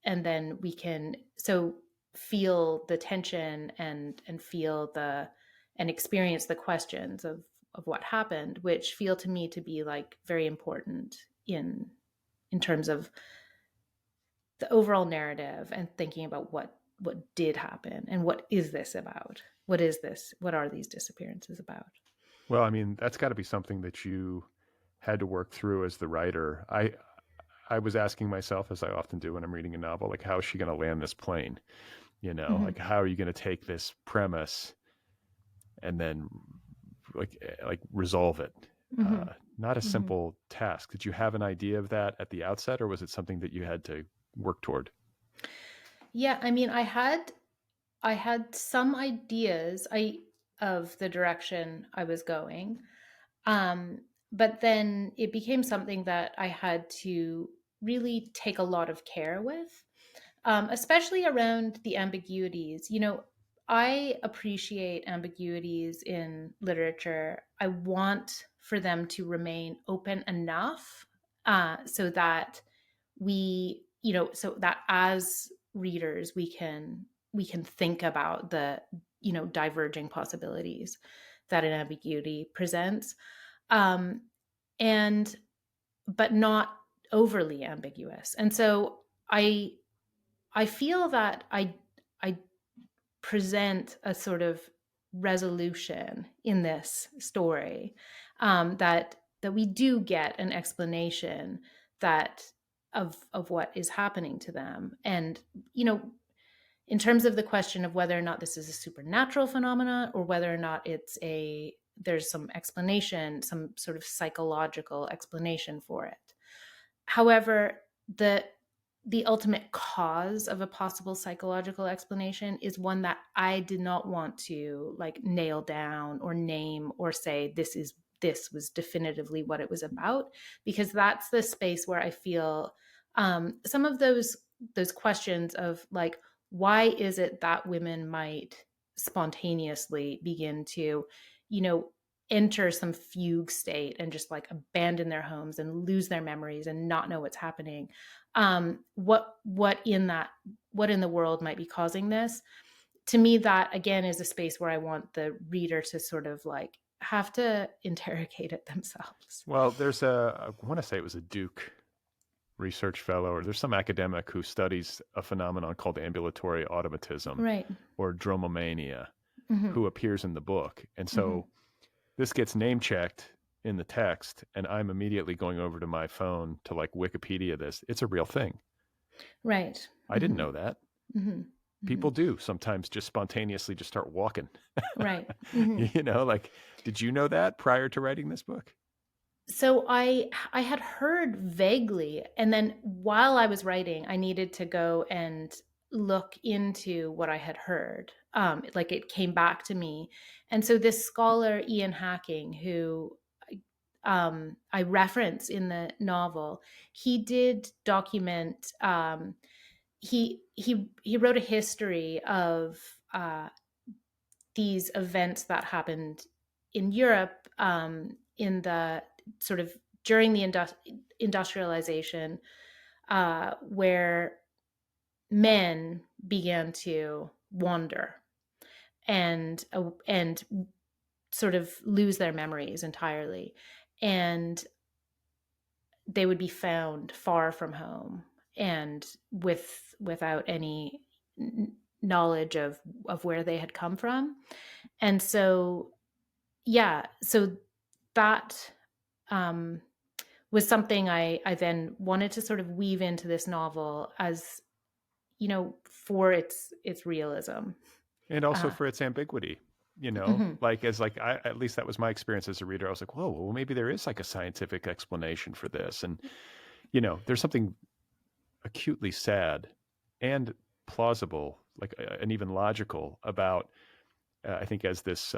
then we can so feel the tension, and feel and experience the questions of what happened, which feel to me to be like very important in terms of the overall narrative, and thinking about what did happen, and what is this about, what are these disappearances about. Well, I mean, that's got to be something that you had to work through as the writer. I was asking myself, as I often do when I'm reading a novel, like, how is she going to land this plane? Mm-hmm. Like, how are you going to take this premise and then like resolve it? Mm-hmm. Not a Mm-hmm. simple task. Did you have an idea of that at the outset, or was it something that you had to work toward? Yeah, I mean, I had some ideas of the direction I was going. Um, but then it became something that I had to really take a lot of care with, especially around the ambiguities. I appreciate ambiguities in literature. I want for them to remain open enough, so that so that as readers we can think about the diverging possibilities that an ambiguity presents, um, and but not overly ambiguous. And so I feel that I present a sort of resolution in this story, that we do get an explanation that of what is happening to them. And you know in terms of the question of whether or not this is a supernatural phenomena, or whether or not there's some explanation, some sort of psychological explanation for it. However, the ultimate cause of a possible psychological explanation is one that I did not want to like nail down or name or say this was definitively what it was about, because that's the space where I feel, some of those questions of like, why is it that women might spontaneously begin to, you know enter some fugue state and just like abandon their homes and lose their memories and not know what's happening. What in the world might be causing this? To me, that again is a space where I want the reader to sort of like have to interrogate it themselves. Well, I want to say it was a Duke research fellow, or there's some academic who studies a phenomenon called ambulatory automatism Right. or dromomania, Mm-hmm. who appears in the book. And Mm-hmm. so this gets name checked in the text, and I'm immediately going over to my phone to like Wikipedia this. It's a real thing. Right. I didn't Mm-hmm. know that. Mm-hmm. Mm-hmm. People do sometimes just spontaneously just start walking. Right. Mm-hmm. Like, did you know that prior to writing this book? So I had heard vaguely, and then while I was writing I needed to go and look into what I had heard. Like it came back to me. And so this scholar Ian Hacking, who I reference in the novel, he did document, he wrote a history of these events that happened in Europe, in the sort of during the industrialization, where men began to wander and sort of lose their memories entirely, and they would be found far from home and without any knowledge of where they had come from. And so yeah, so that was something I then wanted to sort of weave into this novel as, for its realism. And also Uh, for its ambiguity, mhm, like at least that was my experience as a reader. I was like, whoa, well, maybe there is like a scientific explanation for this. And, there's something acutely sad and plausible, like, and even logical about, I think as this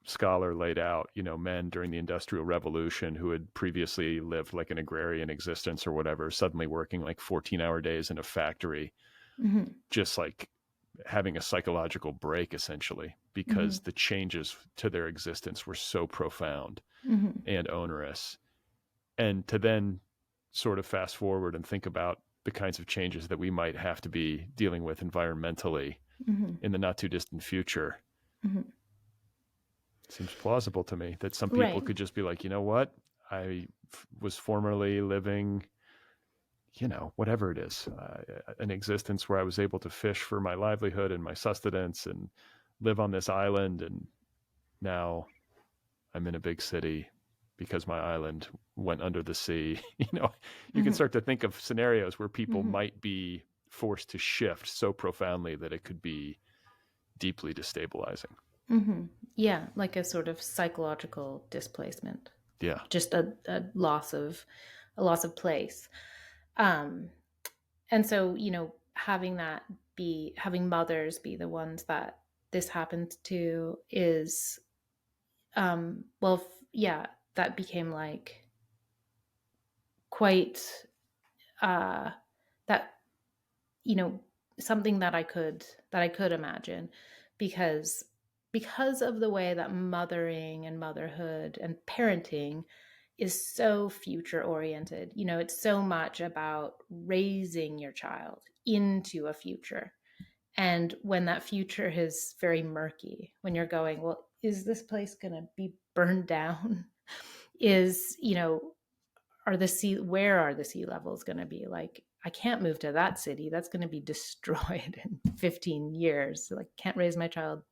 scholar laid out, men during the Industrial Revolution who had previously lived like an agrarian existence or whatever, suddenly working like 14-hour days in a factory, mhm, just like having a psychological break essentially because mhm, the changes to their existence were so profound mhm, and onerous. And to then sort of fast forward and think about the kinds of changes that we might have to be dealing with environmentally mhm, in the not too distant future mhm. seems plausible to me, that some people Right. could just be like, you know what, was formerly living, whatever it is, an existence where I was able to fish for my livelihood and my sustenance and live on this island. And now I'm in a big city because my island went under the sea. You can Mhm, start to think of scenarios where people mhm, might be forced to shift so profoundly that it could be deeply destabilizing. mhm. Yeah, like a sort of psychological displacement, Yeah. just a loss of place. Um, and so, having mothers be the ones that this happened to is, yeah, that became like quite, uh, that, you know, something that I could imagine, because of the way that mothering and motherhood and parenting is so future oriented. It's so much about raising your child into a future. And when that future is very murky, when you're going, well, is this place going to be burned down? Is, where are the sea levels going to be? Like, I can't move to that city. That's going to be destroyed in 15 years. Like, can't raise my child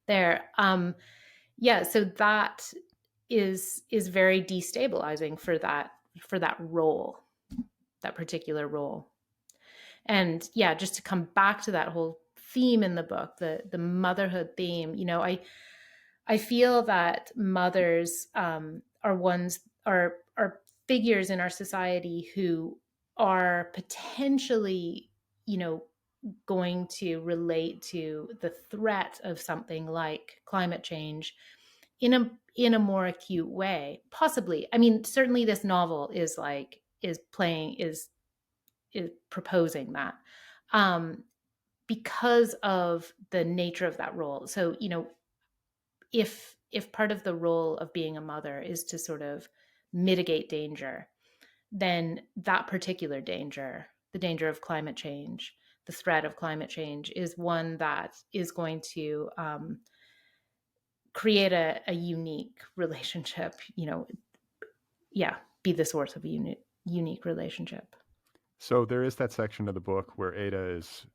there. Yeah. So that is very destabilizing for that role, that particular role. And yeah, just to come back to that whole theme in the book, the motherhood theme, I feel that mothers are figures in our society who are potentially, going to relate to the threat of something like climate change in a more acute way. Possibly. I mean, certainly this novel is proposing that. Um, because of the nature of that role. So, if part of the role of being a mother is to sort of mitigate danger, then that particular danger, the danger of climate change, the threat of climate change, is one that is going to create a unique relationship. Yeah, be the source of a unique relationship. So there is that section of the book where Ada is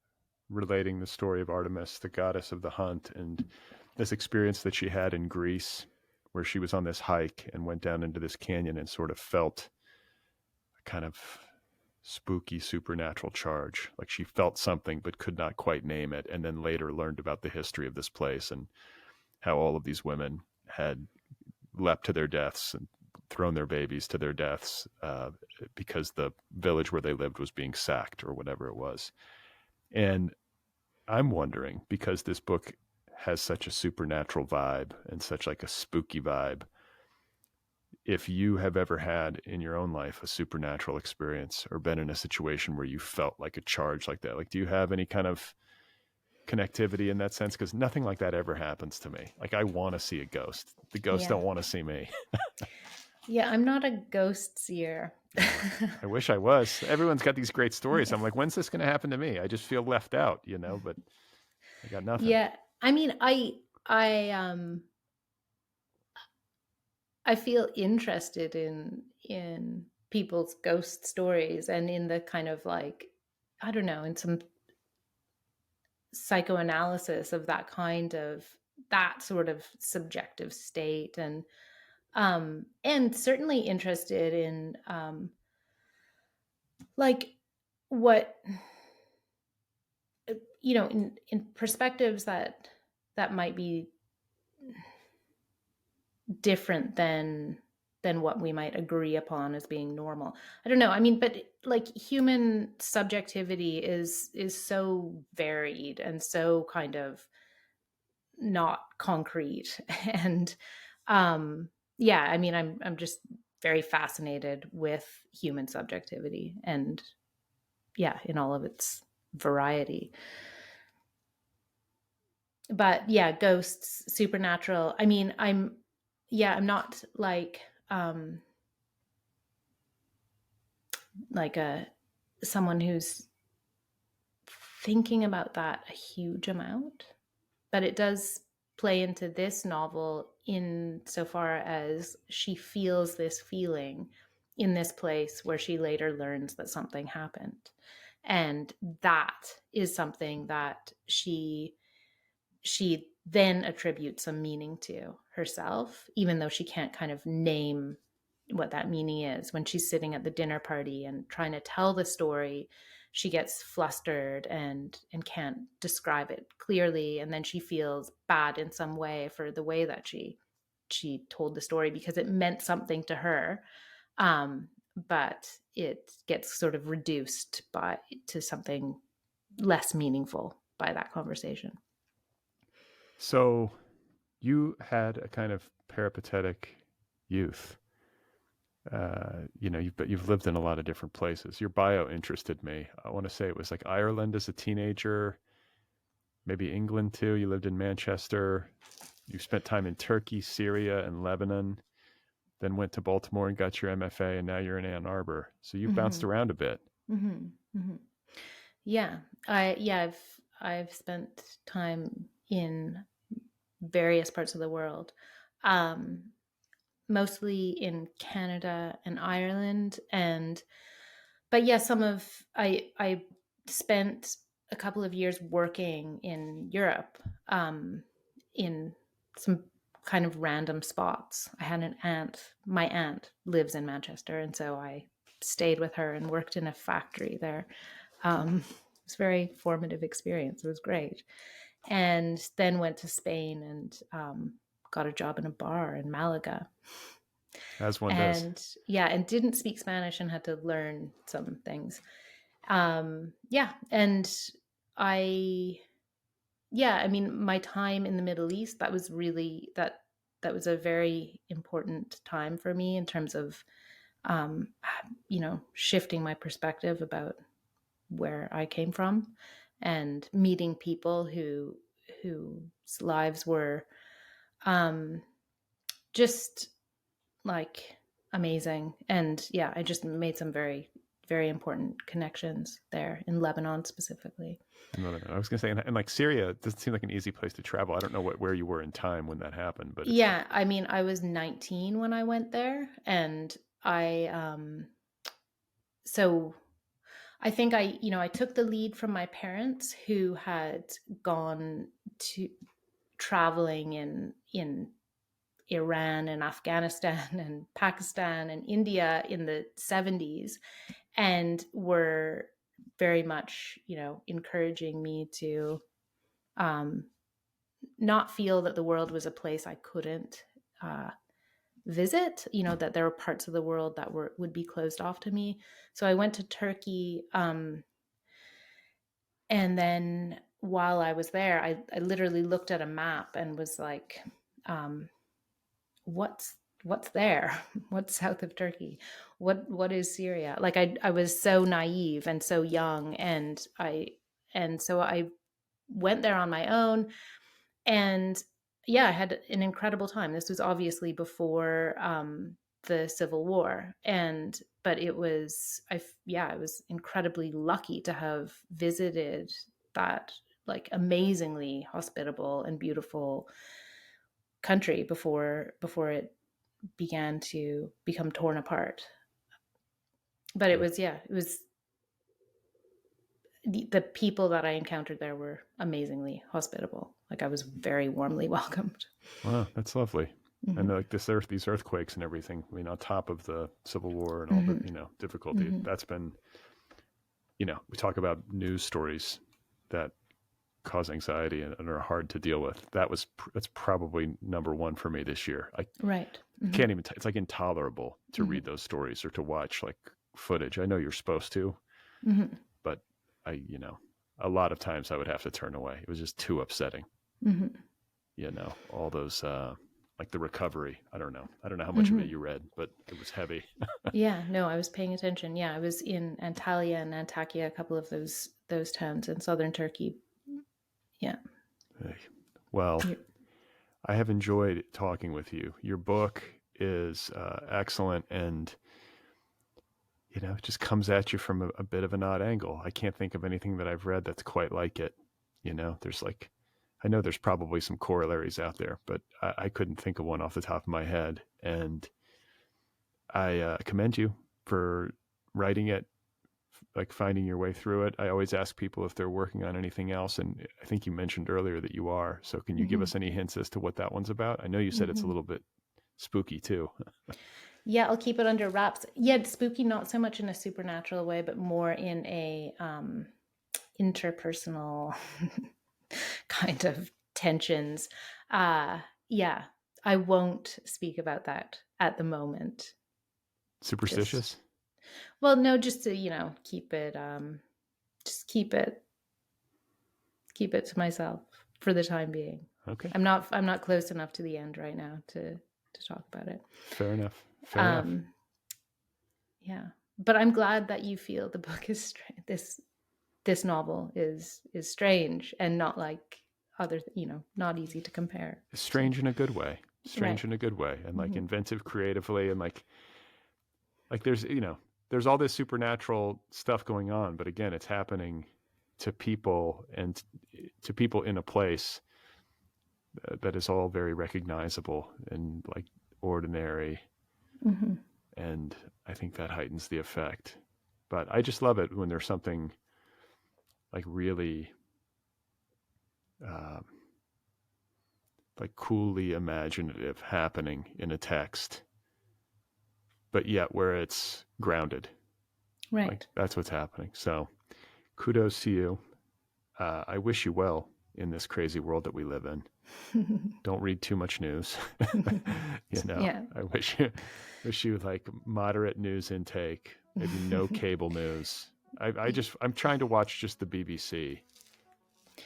relating the story of Artemis, the goddess of the hunt, and this experience that she had in Greece, where she was on this hike and went down into this canyon and sort of felt a kind of spooky supernatural charge. Like she felt something but could not quite name it, and then later learned about the history of this place and how all of these women had leapt to their deaths and thrown their babies to their deaths because the village where they lived was being sacked or whatever it was. And I'm wondering, because this book has such a supernatural vibe and such like a spooky vibe, if you have ever had in your own life a supernatural experience or been in a situation where you felt like a charge like that. Like, do you have any kind of connectivity in that sense? Because nothing like that ever happens to me. Like, I want to see a ghost. The ghosts Yeah. don't want to see me. Yeah, I'm not a ghost seer. I wish I was. Everyone's got these great stories. I'm like, when's this going to happen to me? I just feel left out, but I got nothing. Yeah. I mean, I I feel interested in people's ghost stories, and in the kind of like, I don't know, in some psychoanalysis of that sort of subjective state. And And certainly interested in like what in perspectives that might be different than what we might agree upon as being normal. I don't know. I mean, but like human subjectivity is so varied and so kind of not concrete. And um yeah, I mean, I'm just very fascinated with human subjectivity, and yeah, in all of its variety. But yeah, ghosts, supernatural. I mean, I'm not like a someone who's thinking about that a huge amount, but it does play into this novel in so far as she feels this feeling in this place where she later learns that something happened. And that is something that she then attributes some meaning to herself, even though she can't kind of name what that meaning is. When she's sitting at the dinner party and trying to tell the story, she gets flustered and can't describe it clearly, and then she feels bad in some way for the way that she told the story because it meant something to her. But it gets sort of reduced by to something less meaningful by that conversation. So you had a kind of peripatetic youth. You've lived in a lot of different places. Your bio interested me. I want to say it was like Ireland as a teenager, maybe England too. You lived in Manchester. You spent time in Turkey, Syria, and Lebanon. Then went to Baltimore and got your MFA, and now you're in Ann Arbor. So you've bounced Mm-hmm. around a bit. Mm-hmm. Mm-hmm. I've spent time in various parts of the world, um, mostly in Canada and Ireland, and but yeah, I spent a couple of years working in Europe, in some kind of random spots. I had an aunt. My aunt lives in Manchester, and so I stayed with her and worked in a factory there. It was a very formative experience. It was great. And then went to Spain and got a job in a bar in Malaga. As one does. And yeah, and didn't speak Spanish and had to learn some things. Yeah, and I, yeah, I mean, my time in the Middle East, that was really that was a very important time for me in terms of um, shifting my perspective about where I came from and meeting people whose lives were um, just like amazing. And yeah, I just made some very, very important connections there in Lebanon specifically. In Lebanon. I was going to say, and like Syria, it doesn't seem like an easy place to travel. I don't know where you were in time when that happened, but it's Yeah, I mean, I was 19 when I went there, and I so I think I took the lead from my parents who had gone to traveling in Iran and Afghanistan and Pakistan and India in the 70s, and were very much, encouraging me to um, not feel that the world was a place I couldn't uh, visit, that there were parts of the world that would be closed off to me. So I went to Turkey, and then while I was there, I literally looked at a map and was like, um, what's there? What's south of Turkey? What is Syria? Like I was so naive and so young, and so I went there on my own, and yeah, I had an incredible time. This was obviously before the Civil War, and but it was I was incredibly lucky to have visited that like amazingly hospitable and beautiful country before it began to become torn apart. But it yeah. was, yeah, it was the people that I encountered there were amazingly hospitable. Like I was very warmly welcomed. Wow, that's lovely. And like these earthquakes and everything, I mean, on top of the Civil War and all the, difficulty, that's been, we talk about news stories that cause anxiety and are hard to deal with. That's probably number one for me this year. I Right. can't even, it's like intolerable to read those stories or to watch like footage. I know you're supposed to, but a lot of times I would have to turn away. It was just too upsetting. All those, like the recovery. I don't know how much of it you read, but it was heavy. Yeah, no, I was paying attention. Yeah, I was in Antalya and Antakya, a couple of those towns in southern Turkey. Yeah. Well, I have enjoyed talking with you. Your book is excellent, and it just comes at you from a bit of an odd angle. I can't think of anything that I've read that's quite like it. There's like, I know there's probably some corollaries out there, but I couldn't think of one off the top of my head. And I commend you for writing it, like finding your way through it. I always ask people if they're working on anything else, and I think you mentioned earlier that you are. So can you give us any hints as to what that one's about? I know you said it's a little bit spooky too. Yeah, I'll keep it under wraps. Yeah, spooky, not so much in a supernatural way, but more in a interpersonal kind of tensions. Yeah, I won't speak about that at the moment. Superstitious? Well, no, just to, keep it, just keep it to myself for the time being. Okay. I'm not close enough to the end right now to talk about it. Fair enough. Fair enough. Yeah, but I'm glad that you feel the book is this novel is strange and not like other, not easy to compare. Strange in a good way. Strange in a good way, and like inventive creatively, and like there's all this supernatural stuff going on, but again, it's happening to people and to people in a place that is all very recognizable and like ordinary. And I think that heightens the effect. But I just love it when there's something like really like coolly imaginative happening in a text, but yet where it's grounded. Right. Like, that's what's happening. So kudos to you. I wish you well in this crazy world that we live in. Don't read too much news. Yeah. I wish you like moderate news intake, maybe no cable news. I'm trying to watch just the BBC,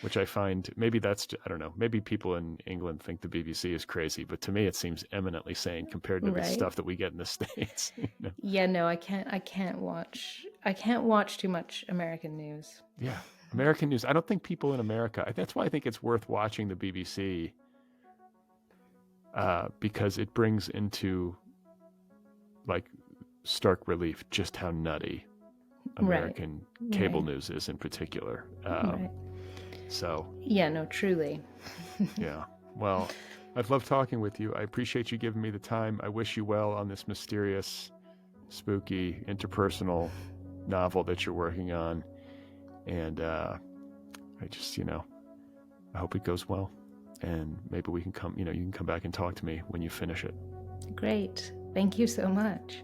which I find maybe I don't know, maybe people in England think the BBC is crazy, but to me it seems eminently sane compared to the stuff that we get in the States. Yeah, no, I can't watch too much American news. Yeah. American news. I don't think people in America, that's why I think it's worth watching the BBC, because it brings into like stark relief just how nutty American cable news is in particular. So yeah, no, truly. Yeah. Well, I've loved talking with you. I appreciate you giving me the time. I wish you well on this mysterious, spooky, interpersonal novel that you're working on. And I just, I hope it goes well. And maybe we can come, you can come back and talk to me when you finish it. Great. Thank you so much.